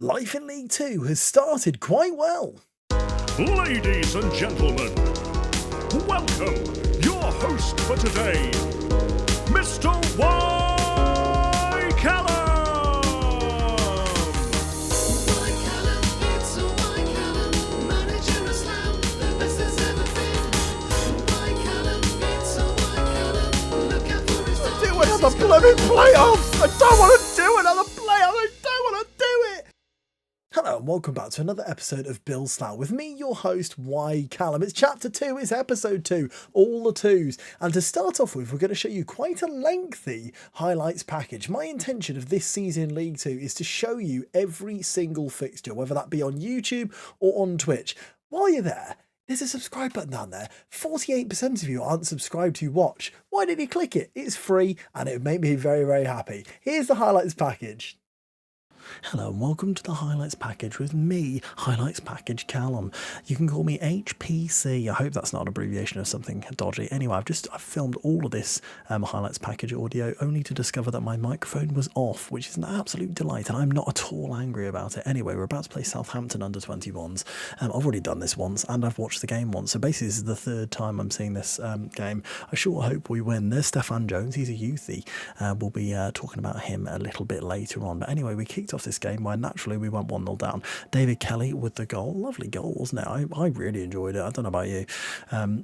Life in League 2 has started quite well. Ladies and gentlemen, welcome your host for today, Mr. Y. Callum. Y. Callum, it's a Y. Callum, manager of Slough, the best there's ever been. Y. Callum, it's a Y. Callum, look out for his dog. Do another blooming playoffs! I don't want to do another playoff! I don't want to do it! Hello and welcome back to another episode of Bill Slough with me, your host, Y. Callum. It's chapter 2, it's episode 2, all the twos. And to start off with, we're going to show you quite a lengthy highlights package. My intention of this season in League 2 is to show you every single fixture, whether that be on YouTube or on Twitch. While you're there, there's a subscribe button down there. 48% of you aren't subscribed to watch. Why did you click it? It's free and it would make me very, very happy. Here's the highlights package. Hello and welcome to the Highlights Package with me, Highlights Package Callum. You can call me HPC. I hope that's not an abbreviation of something dodgy. Anyway, I've filmed all of this Highlights Package audio only to discover that my microphone was off, which is an absolute delight and I'm not at all angry about it. Anyway, we're about to play Southampton under 21s. I've already done this once and I've watched the game once, so basically this is the third time I'm seeing this game. I sure hope we win. There's Stefan Jones, he's a youthie. We'll be talking about him a little bit later on. But anyway, we kicked off this game where naturally we went 1-0 down. David Kelly with the goal. Lovely goal, wasn't it? I really enjoyed it. I don't know about you.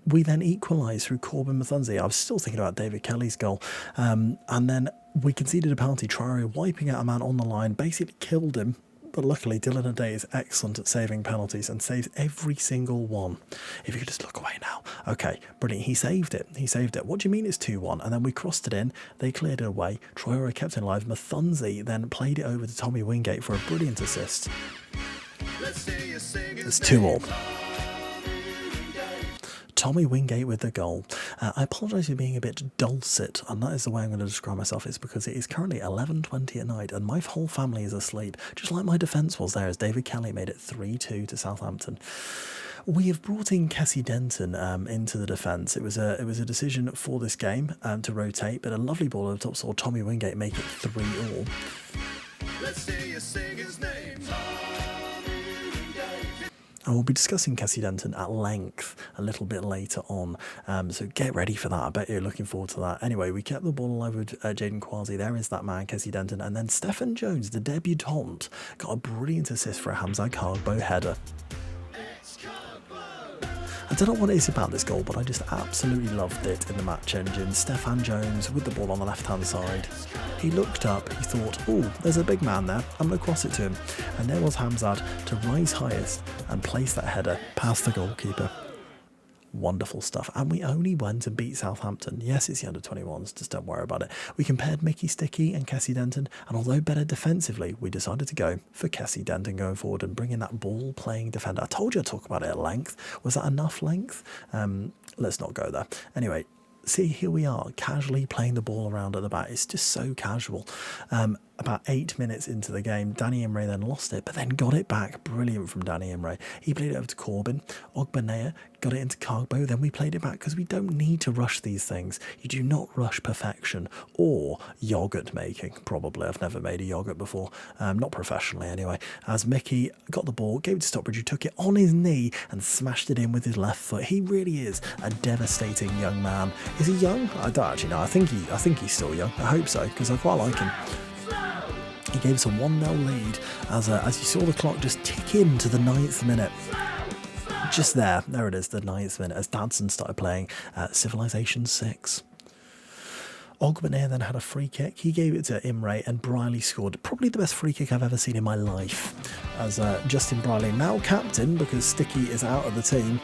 We then equalised through Corbin Mathunzi. I was still thinking about David Kelly's goal. And then we conceded a penalty. Traore wiping out a man on the line, basically killed him. But luckily, Dylan O'Day is excellent at saving penalties and saves every single one. If you could just look away now. Okay, brilliant. He saved it. He saved it. What do you mean it's 2-1? And then we crossed it in. They cleared it away. Traore kept it alive. Mathunzi then played it over to Tommy Wingate for a brilliant assist. It's 2-2. Tommy Wingate with the goal. I apologise for being a bit dulcet, and that is the way I'm going to describe myself. It's because it is currently 11:20 at night, and my whole family is asleep, just like my defence was there as David Kelly made it 3-2 to Southampton. We have brought in Kessie Denton into the defence. It was a decision for this game to rotate, but a lovely ball over the top saw Tommy Wingate make it 3-3. Let's hear you sing his name. And we'll be discussing Kessie Denton at length a little bit later on, so get ready for that. I bet you're looking forward to that. Anyway, we kept the ball alive with Jaden Quasi. There is that man, Kessie Denton. And then Stefan Jones, the debutant, got a brilliant assist for a Hamza Cargbo header. I don't know what it is about this goal, but I just absolutely loved it in the match engine. Stefan Jones with the ball on the left-hand side. He looked up, he thought, oh, there's a big man there, I'm going to cross it to him. And there was Hamzat to rise highest and place that header past the goalkeeper. Wonderful stuff. And we only went to beat Southampton. Yes, it's the under-21s, just don't worry about it. We compared Mickey Sticky and Kessie Denton, and although better defensively, we decided to go for Kessie Denton going forward and bring in that ball-playing defender. I told you I'd talk about it at length. Was that enough length? Let's not go there. Anyway, see, here we are, casually playing the ball around at the back. It's just so casual. About 8 minutes into the game, Danny Imre then lost it, but then got it back. Brilliant from Danny Imre. He played it over to Corbin. Ogbenea got it into Cargbo. Then we played it back because we don't need to rush these things. You do not rush perfection or yogurt making, probably. I've never made a yogurt before, not professionally anyway. As Mickey got the ball, gave it to Stockbridge, who took it on his knee and smashed it in with his left foot. He really is a devastating young man. Is he young? I don't actually know. I think he's still young. I hope so, because I quite like him. He gave us a 1-0 lead as you saw the clock just tick into the 9th minute. Just there it is, the 9th minute, as Dadson started playing Civilization 6. Ogbenea then had a free kick. He gave it to Imre and Briley scored. Probably the best free kick I've ever seen in my life. As Justin Briley, now captain because Sticky is out of the team,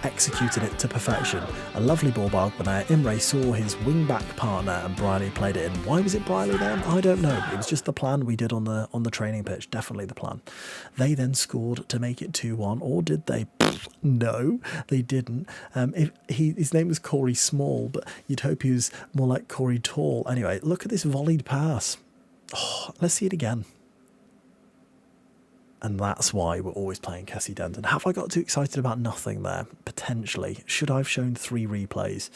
executed it to perfection. A lovely ball by Ogbenea. Imre saw his wing-back partner and Briley played it in. Why was it Briley there? I don't know. It was just the plan we did on the training pitch. Definitely the plan. They then scored to make it 2-1, or did they? No, they didn't. His name was Corey Small, but you'd hope he was more like Corey Tall. Anyway, look at this volleyed pass. Oh, let's see it again. And that's why we're always playing Kessie Denton. Have I got too excited about nothing there? Potentially. Should I have shown 3 replays?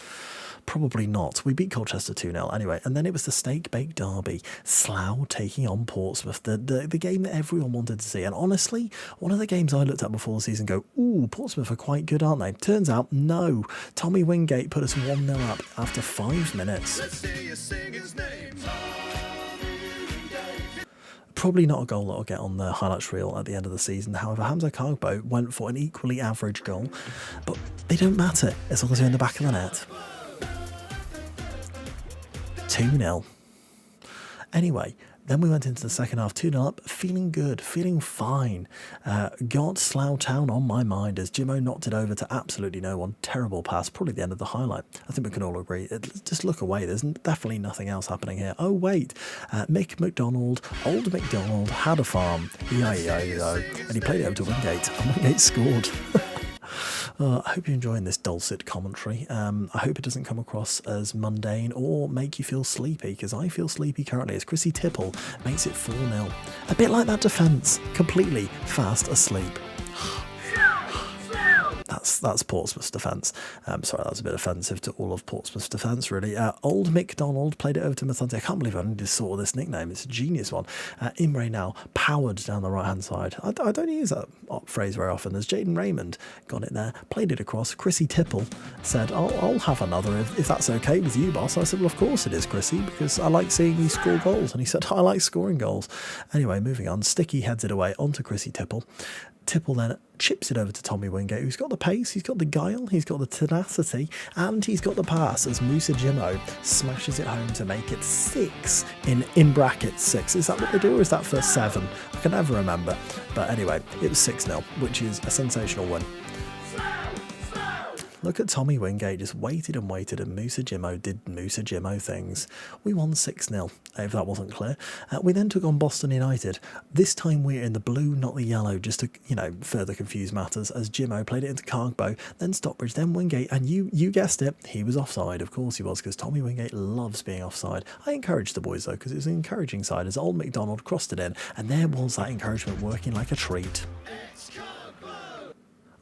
Probably not. We beat Colchester 2-0 anyway. And then it was the steak-baked derby. Slough taking on Portsmouth. The game that everyone wanted to see. And honestly, one of the games I looked at before the season go, ooh, Portsmouth are quite good, aren't they? Turns out, no. Tommy Wingate put us 1-0 up after 5 minutes. Let's hear you sing his name. Probably not a goal that I'll get on the highlights reel at the end of the season. However, Hamza Kargbo went for an equally average goal, but they don't matter as long as you're in the back of the net. 2-0. Anyway, then we went into the second half 2-0 up, feeling good, feeling fine. Got Slough Town on my mind as Jimmo knocked it over to absolutely no one. Terrible pass, probably the end of the highlight. I think we can all agree. Just look away, there's definitely nothing else happening here. Oh wait, Mick McDonald, old McDonald, had a farm. E-I-E-I-E-O. And he played it over to Wingate, and Wingate scored. I hope you're enjoying this dulcet commentary. I hope it doesn't come across as mundane or make you feel sleepy, because I feel sleepy currently as Chrissy Tipple makes it 4-0. A bit like that defence, completely fast asleep. That's Portsmouth's defence. Sorry, that was a bit offensive to all of Portsmouth's defence, really. Old McDonald played it over to Mathante. I can't believe I only just saw this nickname. It's a genius one. Imre now powered down the right-hand side. I don't use that phrase very often. As Jaden Raymond got it there, played it across. Chrissy Tipple said, I'll have another if that's okay with you, boss. I said, well, of course it is, Chrissy, because I like seeing you score goals. And he said, I like scoring goals. Anyway, moving on. Sticky heads it away onto Chrissy Tipple. Tipple then chips it over to Tommy Wingate, who's got the pace, he's got the guile, he's got the tenacity, and he's got the pass as Musa Jimmo smashes it home to make it 6 in brackets 6. Is that what they do, or is that for 7? I can never remember. But anyway, it was 6-0, which is a sensational win. Look at Tommy Wingate, just waited and waited, and Musa Jimmo did Musa Jimmo things. We won 6-0, if that wasn't clear. We then took on Boston United. This time we're in the blue, not the yellow, just to, further confuse matters, as Jimmo played it into Kargbo, then Stockbridge, then Wingate, and you guessed it, he was offside. Of course he was, because Tommy Wingate loves being offside. I encouraged the boys, though, because it was an encouraging side, as old McDonald crossed it in, and there was that encouragement working like a treat.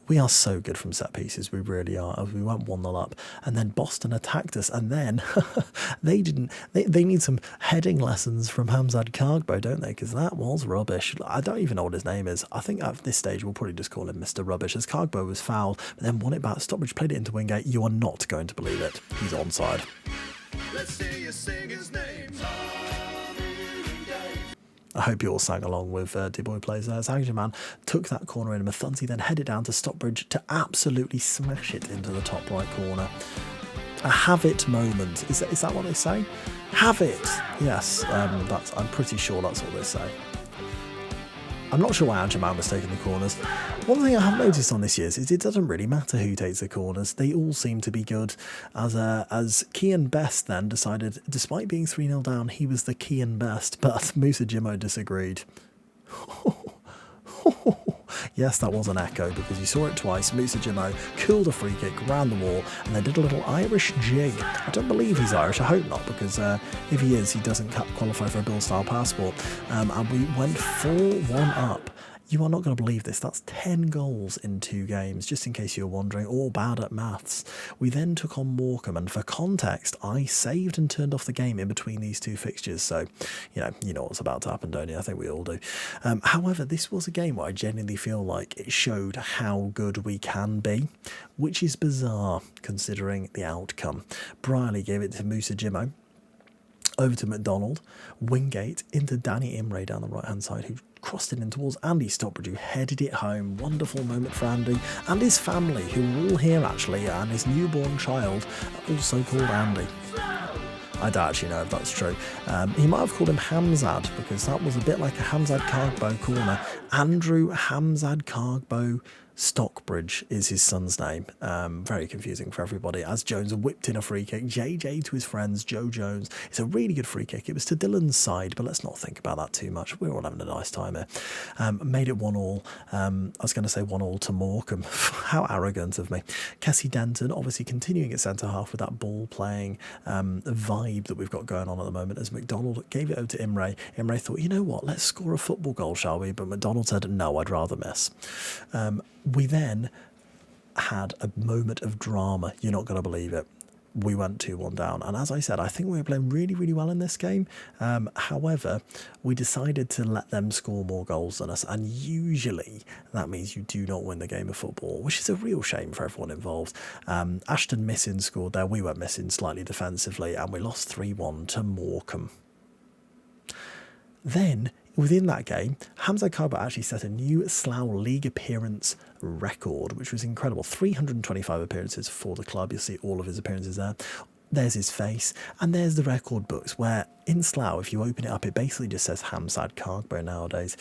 We are so good from set pieces, we really are. We went 1-0 up, and then Boston attacked us, and then they need some heading lessons from Hamzad Kargbo, don't they? Because that was rubbish. I don't even know what his name is. I think at this stage we'll probably just call him Mr. Rubbish, as Kargbo was fouled, but then won it back. Stockbridge played it into Wingate. You are not going to believe it. He's onside. Let's hear you sing his name. I hope you all sang along with D-Boy Plays there. Zagjaman took that corner in, Mathunti then headed down to Stockbridge to absolutely smash it into the top right corner. A have it moment. Is that what they say? Have it. Yes, I'm pretty sure that's what they say. I'm not sure why Anjaman was taking the corners. One thing I have noticed on this year's is it doesn't really matter who takes the corners. They all seem to be good. As Kian Best then decided, despite being 3-0 down, he was the Kian Best, but Musa Jimmo disagreed. Yes, that was an echo, because you saw it twice. Musa Jimmo cooled a free kick, round the wall, and then did a little Irish jig. I don't believe he's Irish, I hope not, because if he is, he doesn't qualify for a Bill-style passport. And we went 4-1 up. You are not going to believe this. That's 10 goals in 2 games, just in case you're wondering, all bad at maths. We then took on Morecambe, and for context, I saved and turned off the game in between these 2 fixtures, so, you know what's about to happen, don't you? I think we all do. However, this was a game where I genuinely feel like it showed how good we can be, which is bizarre, considering the outcome. Brierley gave it to Musa Jimmo, over to McDonald, Wingate into Danny Imre down the right-hand side, who crossed it in towards Andy Stockbridge, who headed it home. Wonderful moment for Andy and his family, who are all here actually, and his newborn child, also called Andy. I don't actually know if that's true. He might have called him Hamzad, because that was a bit like a Hamzad Kargbo corner. Andrew Hamzad Kargbo Stockbridge is his son's name. Very confusing for everybody. As Jones whipped in a free kick, JJ to his friends, Joe Jones. It's a really good free kick. It was to Dylan's side, but let's not think about that too much. We're all having a nice time here. Made it 1-1. I was going to say 1-1 to Morecambe. How arrogant of me. Kessie Denton obviously continuing at centre half with that ball playing vibe that we've got going on at the moment, as McDonald gave it over to Imre. Imre thought, you know what, let's score a football goal, shall we? But McDonald said, no, I'd rather miss. We then had a moment of drama. You're not going to believe it. We went 2-1 down. And as I said, I think we were playing really, really well in this game. However, we decided to let them score more goals than us. And usually that means you do not win the game of football, which is a real shame for everyone involved. Ashton Missing scored there. We went missing slightly defensively, and we lost 3-1 to Morecambe. Then, within that game, Hamza Karba actually set a new Slough League appearance record, which was incredible. 325 appearances for the club. You'll see all of his appearances there. There's his face, and there's the record books, where in Slough, if you open it up, it basically just says Hamzad Kargbo nowadays.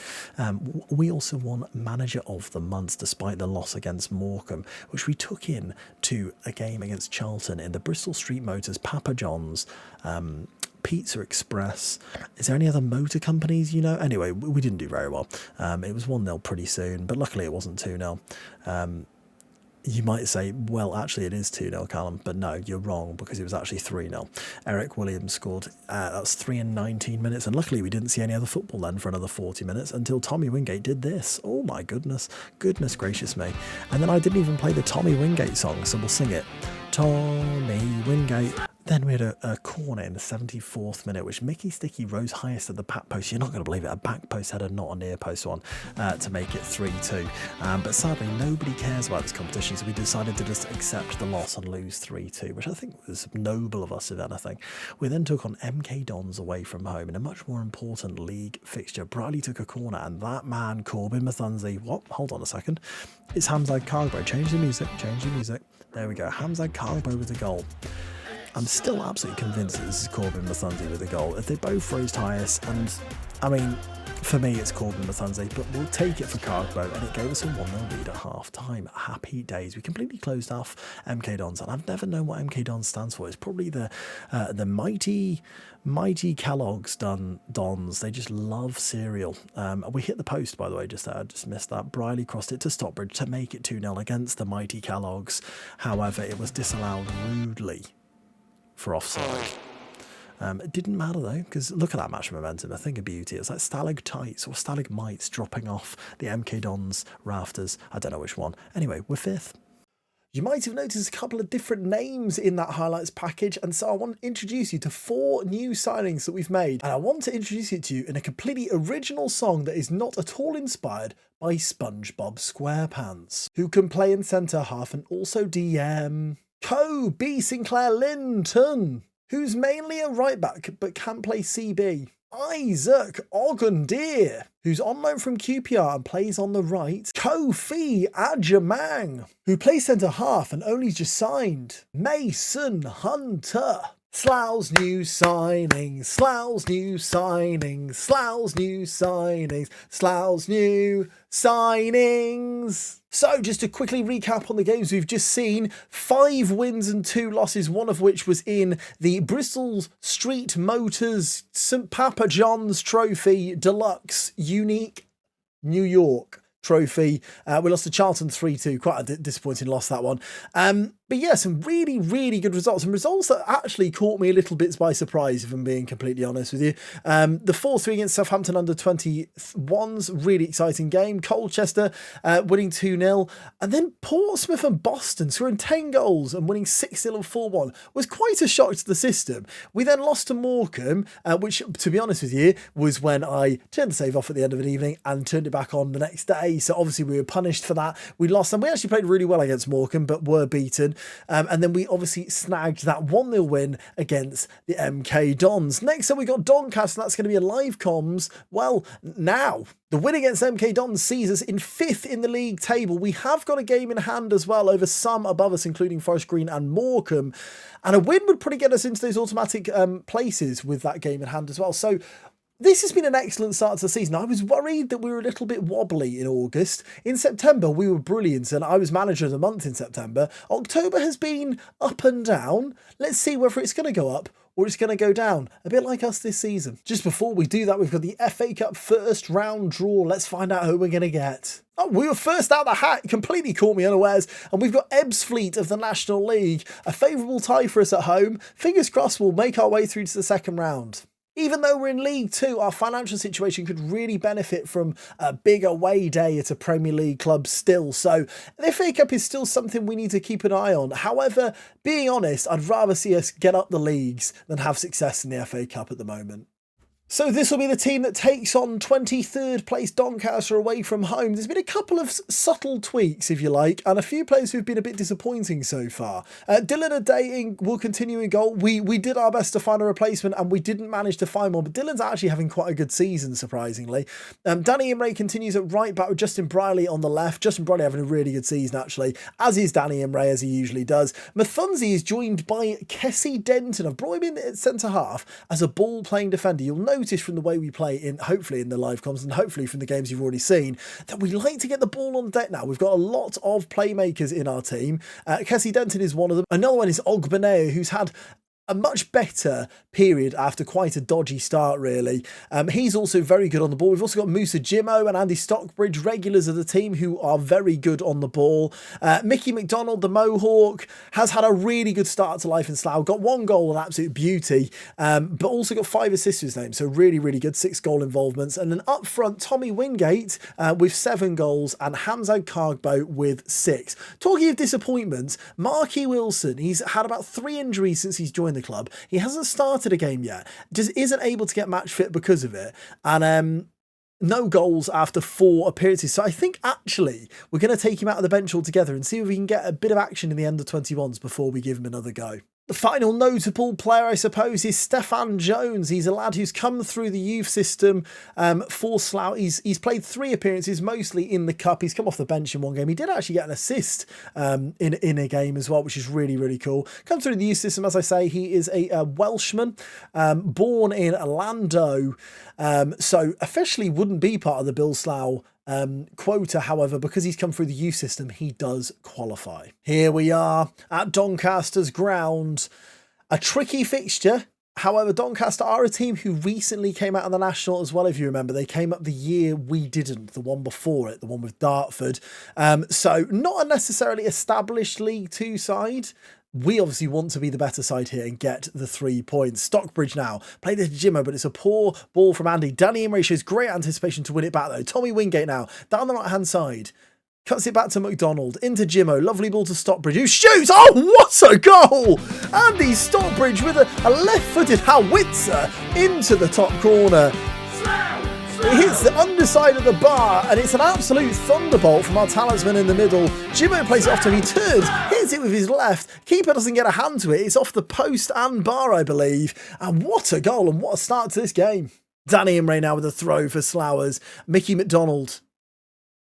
We also won Manager of the Month, despite the loss against Morecambe, which we took in to a game against Charlton in the Bristol Street Motors, Papa John's, Pizza Express. Is there any other motor companies, you know? Anyway, we didn't do very well. It was 1-0 pretty soon, but luckily it wasn't 2-0. You might say, well, actually it is 2-0, Callum, but no, you're wrong, because it was actually 3-0. Eric Williams scored. That's 3 in 19 minutes, and luckily we didn't see any other football then for another 40 minutes until Tommy Wingate did this. Oh my goodness gracious me. And then I didn't even play the Tommy Wingate song, so we'll sing it. Tommy Wingate. Then we had a corner in the 74th minute, which Mickey Sticky rose highest at the back post. You're not going to believe it. A back post header, not a near post one, to make it 3-2. But sadly, nobody cares about this competition, so we decided to just accept the loss and lose 3-2, which I think was noble of us, if anything. We then took on MK Dons away from home in a much more important league fixture. Bradley took a corner, and that man, Corbin Mathunzi, what? Hold on a second. It's Hamzad Kargbo. Change the music. There we go. Hamzad Kargbo with a goal. I'm still absolutely convinced that this is Corbin Mathunzi with a goal. If they both rose highest, and I mean, for me it's Corbin Mathunzi, but we'll take it for Kargbo, and it gave us a 1-0 lead at half time. Happy days. We completely closed off MK Dons, and I've never known what MK Dons stands for. It's probably the mighty Kellogg's Dons. They just love cereal. We hit the post, by the way, just there. I just missed that. Briley crossed it to Stockbridge to make it 2-0 against the mighty Kellogg's. However, it was disallowed rudely for offside. It didn't matter though, because look at that match momentum, a thing of beauty. It's like stalactites or stalagmites dropping off the MK Dons rafters. I don't know which one. Anyway, we're 5th. You might have noticed a couple of different names in that highlights package, and so I want to introduce you to 4 new signings that we've made, and I want to introduce it to you in a completely original song that is not at all inspired by SpongeBob SquarePants, who can play in centre half and also DM. B. Sinclair Linton, who's mainly a right back but can play CB. Isaac Ogundeer, who's on loan from QPR and plays on the right. Kofi Ajamang, who plays centre half and only just signed. Mason Hunter. Slough's new signings, Slough's new signings, Slough's new signings, Slough's new signings. So just to quickly recap on the games we've just seen, 5 wins and 2 losses, one of which was in the Bristol Street Motors St Papa John's Trophy Deluxe Unique New York Trophy. We lost to Charlton 3-2, quite a disappointing loss, that one. But yeah, some really, really good results, and results that actually caught me a little bit by surprise, if I'm being completely honest with you. The 4-3 against Southampton under 21's really exciting game. Colchester winning 2-0, and then Portsmouth and Boston scoring 10 goals and winning 6-0 and 4-1 was quite a shock to the system. We then lost to Morecambe, which, to be honest with you, was when I turned the save off at the end of an evening and turned it back on the next day. So obviously we were punished for that. We lost, and we actually played really well against Morecambe, but were beaten. And then we obviously snagged that 1-0 win against the MK Dons. Next up, we got Doncaster. That's going to be a live comms. Well, now, the win against MK Dons sees us in 5th in the league table. We have got a game in hand as well over some above us, including Forest Green and Morecambe. And a win would probably get us into those automatic places with that game in hand as well. So This has been an excellent start to the season. I was worried that we were a little bit wobbly in August. In September, we were brilliant, and I was manager of the month in September. October has been up and down. Let's see whether it's going to go up or it's going to go down. A bit like us this season. Just before we do that, we've got the FA Cup first round draw. Let's find out who we're going to get. Oh, we were first out the hat. It completely caught me unawares. And we've got Ebbsfleet of the National League. A favourable tie for us at home. Fingers crossed we'll make our way through to the second round. Even though we're in League Two, our financial situation could really benefit from a big away day at a Premier League club still. So the FA Cup is still something we need to keep an eye on. However, being honest, I'd rather see us get up the leagues than have success in the FA Cup at the moment. So this will be the team that takes on 23rd place Doncaster away from home. There's been a couple of subtle tweaks, if you like, and a few players who've been a bit disappointing so far. Dylan O'Day will continue in goal. We did our best to find a replacement and we didn't manage to find one, but Dylan's actually having quite a good season, surprisingly. Danny Imre continues at right back with Justin Briley on the left. Justin Briley having a really good season, actually, as is Danny Imre, as he usually does. Mathunzi is joined by Kessie Denton. I've brought him in at centre-half as a ball-playing defender. You'll notice from the way we play, hopefully in the live comms and hopefully from the games you've already seen, that we like to get the ball on deck now. We've got a lot of playmakers in our team. Kessie Denton is one of them. Another one is Ogbenea, who's had a much better period after quite a dodgy start, really. He's also very good on the ball. We've also got Musa Jimmo and Andy Stockbridge, regulars of the team, who are very good on the ball. Mickey McDonald, the Mohawk, has had a really good start to life in Slough. Got 1 goal, an absolute beauty, but also got 5 assists to his name. So really, really good. 6 goal involvements. And then up front, Tommy Wingate with 7 goals and Hamzad Kargbo with 6. Talking of disappointments, Marky Wilson, he's had about 3 injuries since he's joined the club. He hasn't started a game yet, just isn't able to get match fit because of it, and no goals after 4 appearances. So I think actually we're going to take him out of the bench altogether and see if we can get a bit of action in the under 21s before we give him another go. The final notable player, I suppose, is Stefan Jones. He's a lad who's come through the youth system for Slough. He's played 3 appearances, mostly in the cup. He's come off the bench in 1 game. He did actually get an assist in a game as well, which is really, really cool. Come through the youth system, as I say. He is a Welshman, born in Lando, so officially wouldn't be part of the Bill Slough quota. However, because he's come through the youth system, he does qualify. Here we are at Doncaster's ground. A tricky fixture. However, Doncaster are a team who recently came out of the National as well, if you remember. They came up the year we didn't, the one before it, the one with Dartford. So not a necessarily established League Two side. We obviously want to be the better side here and get the 3 points. Stockbridge now. Played it to Jimmo, but it's a poor ball from Andy. Danny Imre shows great anticipation to win it back, though. Tommy Wingate now. Down the right-hand side. Cuts it back to McDonald. Into Jimmo. Lovely ball to Stockbridge, who shoots. Oh, what a goal! Andy Stockbridge with a left-footed howitzer into the top corner. It hits the underside of the bar, and it's an absolute thunderbolt from our talisman in the middle. Jimmo plays it off to him. He turns, hits it with his left. Keeper doesn't get a hand to it. It's off the post and bar, I believe. And what a goal, and what a start to this game. Danny Imre now with a throw for Sloughers. Mickey McDonald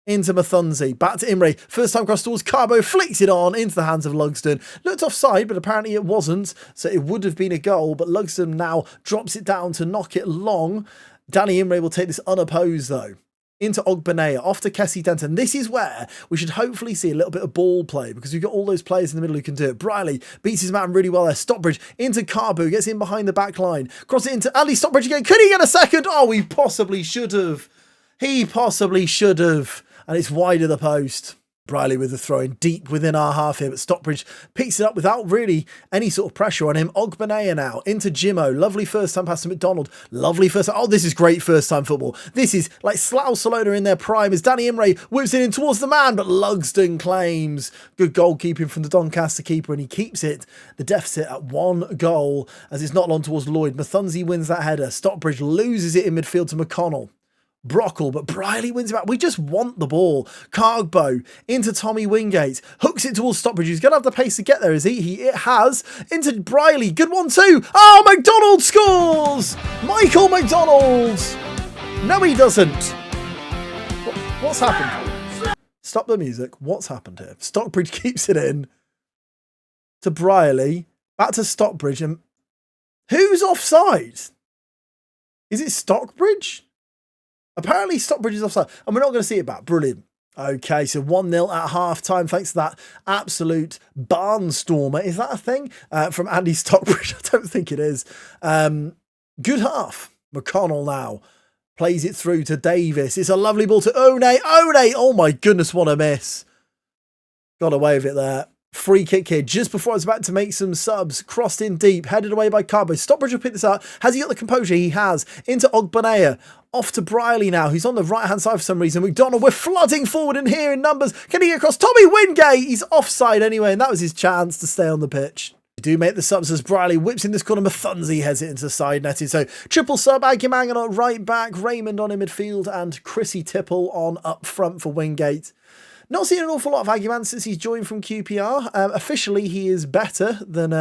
into Mathunzi. Back to Imre. First time cross towards Carbo. Flicks it on into the hands of Lugsden. Looked offside, but apparently it wasn't. So it would have been a goal, but Lugsden now drops it down to knock it long. Danny Imre will take this unopposed, though. Into Ogbenea, off to Kessie Denton. This is where we should hopefully see a little bit of ball play, because we've got all those players in the middle who can do it. Briley beats his man really well there. Stockbridge into Carbu, gets in behind the back line. Cross it into Ali Stockbridge again. Could he get a second? Oh, he possibly should have. He possibly should have. And it's wide of the post. Briley with the throw in deep within our half here, but Stockbridge picks it up without really any sort of pressure on him. Ogbenea now into Jimmo. Lovely first time pass to McDonald. Lovely first time. Oh, this is great first time football. This is like Slough Salona in their prime as Danny Imre whips it in towards the man, but Lugsden claims. Good goalkeeping from the Doncaster keeper, and he keeps it, the deficit, at 1 goal as it's not long towards Lloyd. Mathunzi wins that header. Stockbridge loses it in midfield to McConnell. Brockle, but Briley wins it back. We just want the ball. Cargbo into Tommy Wingate. Hooks it towards Stockbridge. He's going to have the pace to get there, is he? It has. Into Briley. Good one too. Oh, McDonald scores! Michael McDonald! No, he doesn't. What's happened? Stop the music. What's happened here? Stockbridge keeps it in. To Briley. Back to Stockbridge. And who's offside? Is it Stockbridge? Apparently Stockbridge is offside, and we're not going to see it back. Brilliant. Okay, so 1-0 at half-time, thanks to that absolute barnstormer. Is that a thing? From Andy Stockbridge? I don't think it is. Good half. McConnell now plays it through to Davis. It's a lovely ball to One. One! Oh my goodness, what a miss. Got away with it there. Free kick here just before I was about to make some subs. Crossed in deep, headed away by Carbo. Stockbridge will pick this up. Has he got the composure? He has. Into Ogbanea. Off to Briley now, who's on the right-hand side for some reason. McDonald, we're flooding forward in here in numbers. Can he get across? Tommy Wingate! He's offside anyway, and that was his chance to stay on the pitch. We do make the subs as Briley whips in this corner. Mathunzi heads it into side netting. So triple sub, Aguimangan on right back, Raymond on in midfield, and Chrissy Tipple on up front for Wingate. Not seen an awful lot of Aguiman since he's joined from QPR. Officially, he is better than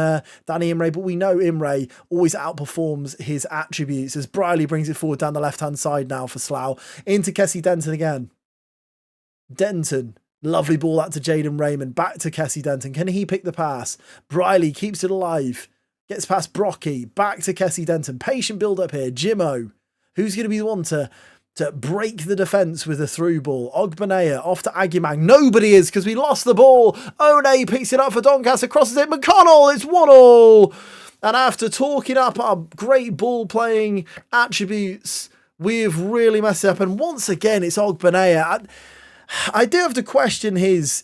Danny Imre, but we know Imre always outperforms his attributes as Briley brings it forward down the left-hand side now for Slough. Into Kessie Denton again. Denton. Lovely ball out to Jaden Raymond. Back to Kessie Denton. Can he pick the pass? Briley keeps it alive. Gets past Brocky. Back to Kessie Denton. Patient build-up here. Jimmo. Who's going to be the one to break the defence with a through ball? Ogbanea off to Aguiman. Nobody is because we lost the ball. One picks it up for Doncaster, crosses it. McConnell, it's 1-1. And after talking up our great ball playing attributes, we've really messed it up. And once again, it's Ogbanea. I do have to question his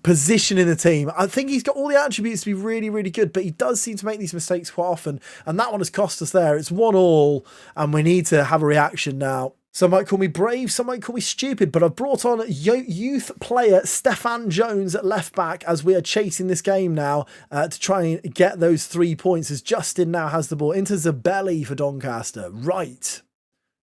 position in the team. I think he's got all the attributes to be really, really good, but he does seem to make these mistakes quite often. And that one has cost us there. It's 1-1, and we need to have a reaction now. Some might call me brave, some might call me stupid, but I've brought on youth player Stefan Jones at left back as we are chasing this game now to try and get those 3 points as Justin now has the ball into Zabelli for Doncaster. Right.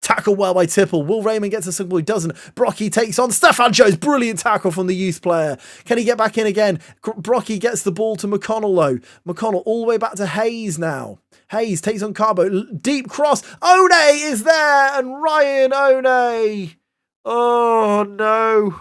Tackle well by Tipple. Will Raymond get to something? He doesn't. Brocky takes on Stefan Jones. Brilliant tackle from the youth player. Can he get back in again? Brocky gets the ball to McConnell though. McConnell all the way back to Hayes now. Hayes takes on Carbo. Deep cross. One is there and Ryan One. Oh no.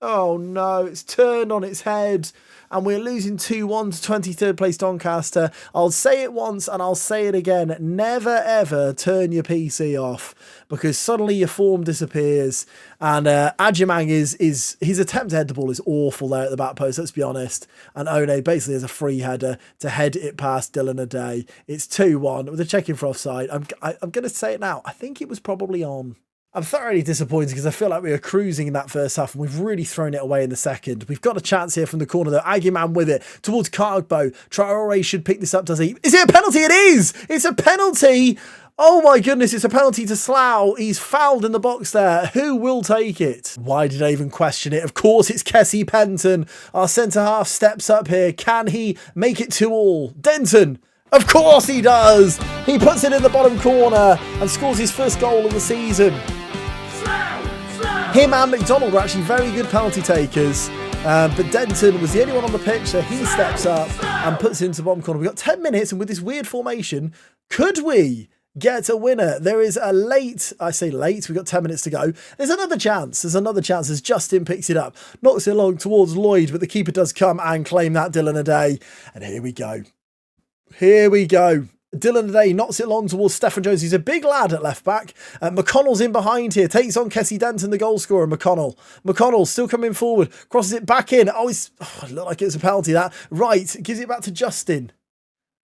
Oh no. It's turned on its head. And we're losing 2-1 to 23rd place Doncaster. I'll say it once and I'll say it again. Never ever turn your PC off because suddenly your form disappears. And Ajimang is his attempt to head the ball is awful there at the back post, let's be honest. And One basically has a free header to head it past Dylan O'Day. It's 2-1 with a check-in for offside. I'm going to say it now. I think it was probably on. I'm thoroughly disappointed because I feel like we were cruising in that first half and we've really thrown it away in the second. We've got a chance here from the corner though. Aguiman with it towards Cargbo. Traore should pick this up, does he? Is it a penalty? It is! It's a penalty! Oh my goodness, it's a penalty to Slough. He's fouled in the box there. Who will take it? Why did I even question it? Of course it's Kessie Penton. Our centre-half steps up here. Can he make it 2-2? Denton! Of course he does! He puts it in the bottom corner and scores his first goal of the season. Him and McDonald were actually very good penalty takers, but Denton was the only one on the pitch, so he steps up and puts it into the bottom corner. We've got 10 minutes, and with this weird formation, could we get a winner? There is a late, I say late, we've got 10 minutes to go. There's another chance as Justin picks it up. Knocks it along towards Lloyd, but the keeper does come and claim that Dylan O'Day. And here we go. Here we go. Dylan O'Day knocks it along towards Stefan Jones. He's a big lad at left back. McConnell's in behind here. Takes on Kessie Denton, the goal scorer. McConnell still coming forward. Crosses it back in. Oh, it looked like it was a penalty that. Right. Gives it back to Justin.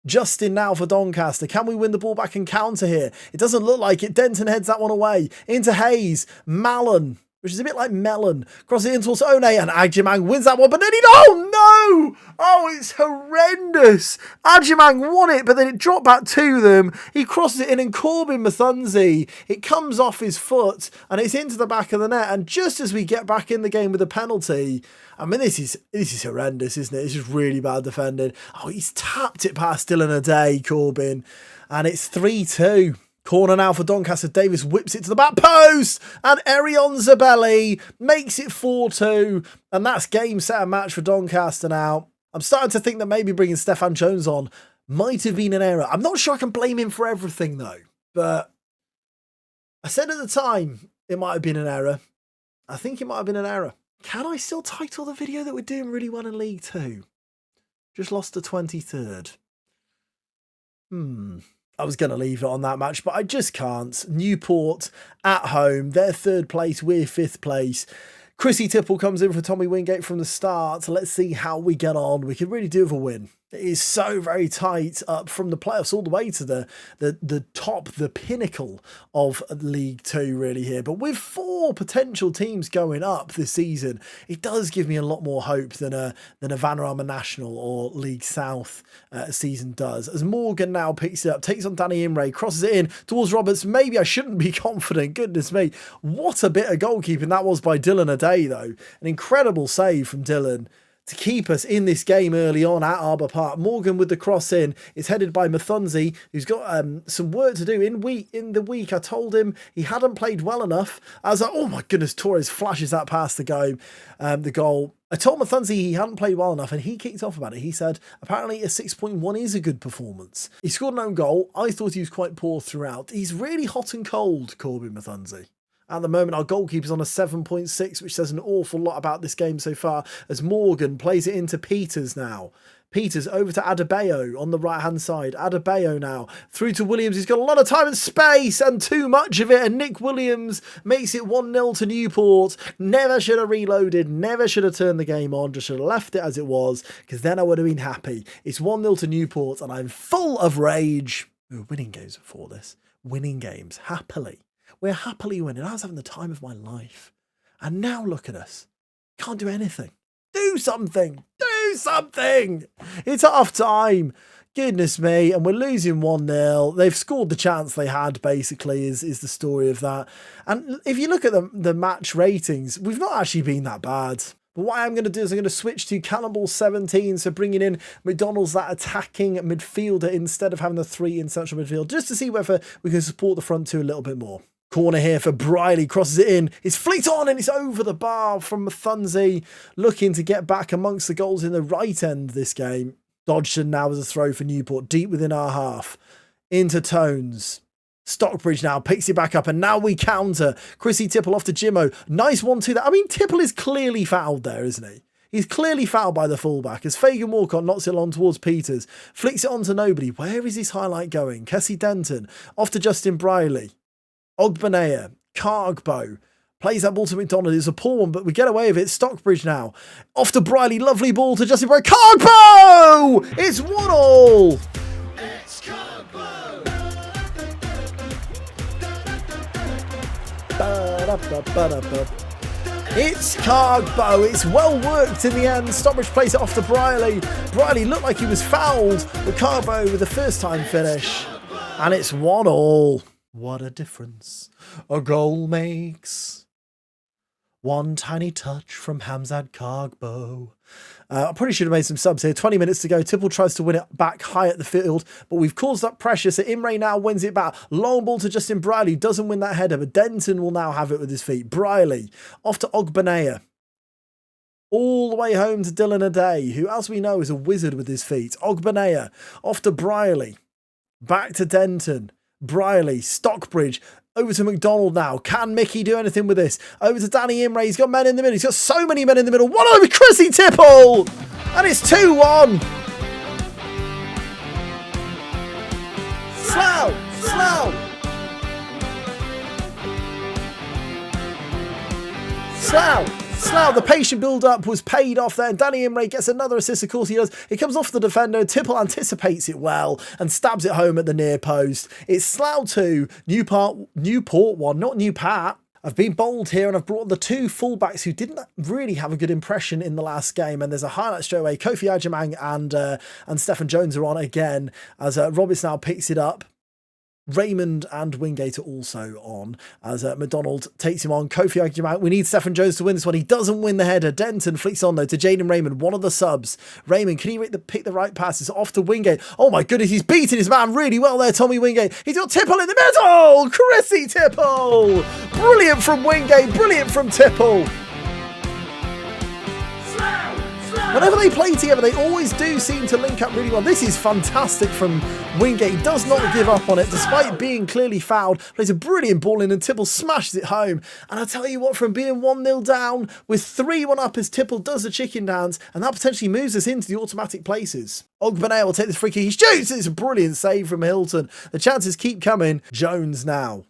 Justin now for Doncaster. Can we win the ball back and counter here? It doesn't look like it. Denton heads that one away. Into Hayes. Mallon, which is a bit like melon. Cross it in towards One and Agyemang wins that one, but then oh no! Oh, it's horrendous. Agyemang won it, but then it dropped back to them. He crosses it in and Corbin Mathunzi. It comes off his foot and it's into the back of the net. And just as we get back in the game with a penalty, I mean, this is horrendous, isn't it? It's just really bad defending. Oh, he's tapped it past Dylan O'Day, Corbin. And it's 3-2. Corner now for Doncaster. Davis whips it to the back post and Erion Zabelli makes it 4-2. And that's game, set and match for Doncaster now. I'm starting to think that maybe bringing Stefan Jones on might have been an error. I'm not sure I can blame him for everything though. But I said at the time it might have been an error. I think it might have been an error. Can I still title the video that we're doing really well in League 2? Just lost to 23rd. I was going to leave it on that match, but I just can't. Newport at home, they're 3rd place, we're 5th place. Chrissy Tipple comes in for Tommy Wingate from the start. Let's see how we get on. We could really do with a win. It is so very tight up from the playoffs all the way to the top, the pinnacle of League Two really here. But with 4 potential teams going up this season, it does give me a lot more hope than a Vanarama National or League South season does. As Morgan now picks it up, takes on Danny Imray, crosses it in towards Roberts. Maybe I shouldn't be confident. Goodness me. What a bit of goalkeeping that was by Dylan O'Day though. An incredible save from Dylan to keep us in this game early on at Arbour Park. Morgan with the cross in. It's headed by Mathunzi, who's got some work to do. In the week, I told him he hadn't played well enough. I was like, oh my goodness, Torres flashes that past the goal. I told Mathunzi he hadn't played well enough, and he kicked off about it. He said, apparently a 6.1 is a good performance. He scored an own goal. I thought he was quite poor throughout. He's really hot and cold, Corbin Mathunzi. At the moment, our goalkeeper's on a 7.6, which says an awful lot about this game so far, as Morgan plays it into Peters now. Peters over to Adebayo on the right-hand side. Adebayo now through to Williams. He's got a lot of time and space and too much of it. And Nick Williams makes it 1-0 to Newport. Never should have reloaded. Never should have turned the game on. Just should have left it as it was, because then I would have been happy. It's 1-0 to Newport and I'm full of rage. We're winning games before this. Winning games. Happily. We're happily winning. I was having the time of my life. And now look at us. Can't do anything. Do something. Do something. It's half time. Goodness me. And we're losing 1-0. They've scored the chance they had, basically, is the story of that. And if you look at the match ratings, we've not actually been that bad. But what I'm going to do is I'm going to switch to Cannonball 17, so bringing in McDonald's, that attacking midfielder, instead of having the 3 in central midfield, just to see whether we can support the front 2 a little bit more. Corner here for Briley, crosses it in. It's flicked on and it's over the bar from Mathunzi, looking to get back amongst the goals in the right end this game. Dodgson now as a throw for Newport, deep within our half. Into Tones. Stockbridge now picks it back up and now we counter. Chrissy Tipple off to Jimmo. Nice 1-2 there. I mean, Tipple is clearly fouled there, isn't he? He's clearly fouled by the fullback as Fagan Walcott knocks it along towards Peters. Flicks it on to nobody. Where is his highlight going? Kessie Denton off to Justin Briley. Ogbenea, Cargbo, plays that ball to McDonald. It's a poor one, but we get away with it. Stockbridge now. Off to Briley, lovely ball to Justin Briley. Cargbo! It's 1-1! It's Carbo. It's Cargbo. It's well worked in the end. Stockbridge plays it off to Briley. Briley looked like he was fouled, but Cargbo with the first time finish. And it's 1-1. What a difference a goal makes. One tiny touch from Hamzat Cargbo. I probably should have made some subs here. 20 minutes to go. Tipple tries to win it back high at the field, but we've caused up pressure. So Imray now wins it back. Long ball to Justin Briley. Doesn't win that header, but Denton will now have it with his feet. Briley off to Ogbenea. All the way home to Dylan O'Day, who, as we know, is a wizard with his feet. Ogbenea off to Briley. Back to Denton. Briley, Stockbridge, over to McDonald now. Can Mickey do anything with this? Over to Danny Imray. He's got men in the middle. He's got so many men in the middle. 1-0 with Chrissy Tipple! And it's 2-1. Slough! Slough! Slough! Slough, the patient build-up was paid off there. Danny Imray gets another assist, of course he does. It comes off the defender. Tipple anticipates it well and stabs it home at the near post. It's Slough 2, Newport 1, not Newport. I've been bold here and I've brought the 2 fullbacks who didn't really have a good impression in the last game. And there's a highlight straight away. Kofi Ajamang and Stephen Jones are on again as Roberts now picks it up. Raymond and Wingate are also on as McDonald takes him on. Kofi Ajamang. We need Stephen Jones to win this one. He doesn't win the header. Denton flicks on though to Jaden Raymond, one of the subs. Raymond, can he pick the right passes? Off to Wingate. Oh my goodness, he's beating his man really well there, Tommy Wingate. He's got Tipple in the middle. Chrissy Tipple. Brilliant from Wingate. Brilliant from Tipple. Slough! Slough! Whenever they play together, they always do seem to link up really well. This is fantastic from Wingate. He does not give up on it, despite being clearly fouled. Plays a brilliant ball in, and Tipple smashes it home. And I tell you what, from being 1-0 down, with 3-1 up as Tipple does the chicken dance, and that potentially moves us into the automatic places. Ogbenay will take this free kick. He shoots! It's a brilliant save from Hilton. The chances keep coming. Jones now.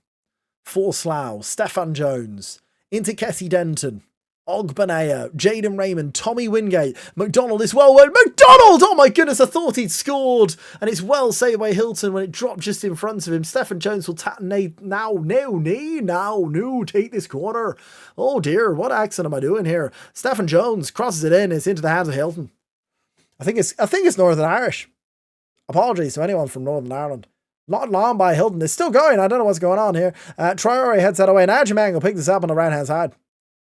For Slough. Stefan Jones. Into Kessie Denton. Ogbenaya, Jaden Raymond, Tommy Wingate, McDonald is well won. McDonald! Oh my goodness, I thought he'd scored. And it's well saved by Hilton when it dropped just in front of him. Stefan Jones will take this corner. Oh dear, what accent am I doing here? Stefan Jones crosses it in. It's into the hands of Hilton. I think it's Northern Irish. Apologies to anyone from Northern Ireland. Not long by Hilton. It's still going. I don't know what's going on here. Traore heads that away. Now Jermaine will pick this up on the right hand side.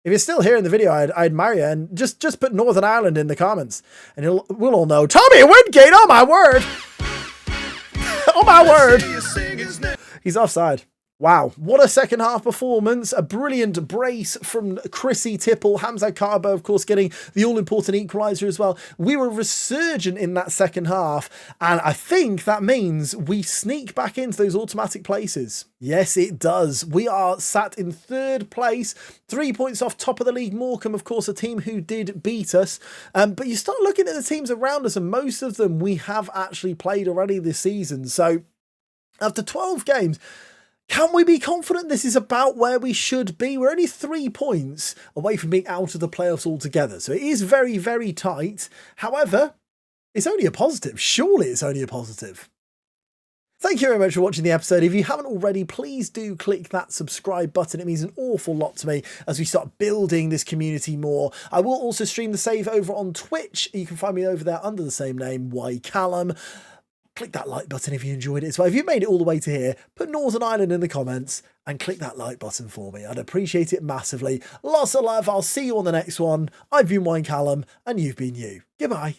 If you're still here in the video, I'd admire you, and just put Northern Ireland in the comments, and we'll all know. Tommy Wingate, oh my word! Oh my word! He's offside. Wow, what a second half performance. A brilliant brace from Chrissy Tipple. Hamza Carbo, of course, getting the all-important equaliser as well. We were resurgent in that second half, and I think that means we sneak back into those automatic places. Yes, it does. We are sat in third place, 3 points off top of the league. Morecambe, of course, a team who did beat us. But you start looking at the teams around us, and most of them we have actually played already this season. So after 12 games, can we be confident this is about where we should be? We're only 3 points away from being out of the playoffs altogether. So it is very, very tight. However, it's only a positive. Surely it's only a positive. Thank you very much for watching the episode. If you haven't already, please do click that subscribe button. It means an awful lot to me as we start building this community more. I will also stream the save over on Twitch. You can find me over there under the same name, Callum. Click that like button if you enjoyed it as well. If you've made it all the way to here, put Northern Ireland in the comments and click that like button for me. I'd appreciate it massively. Lots of love. I'll see you on the next one. I've been Callum, and you've been you. Goodbye.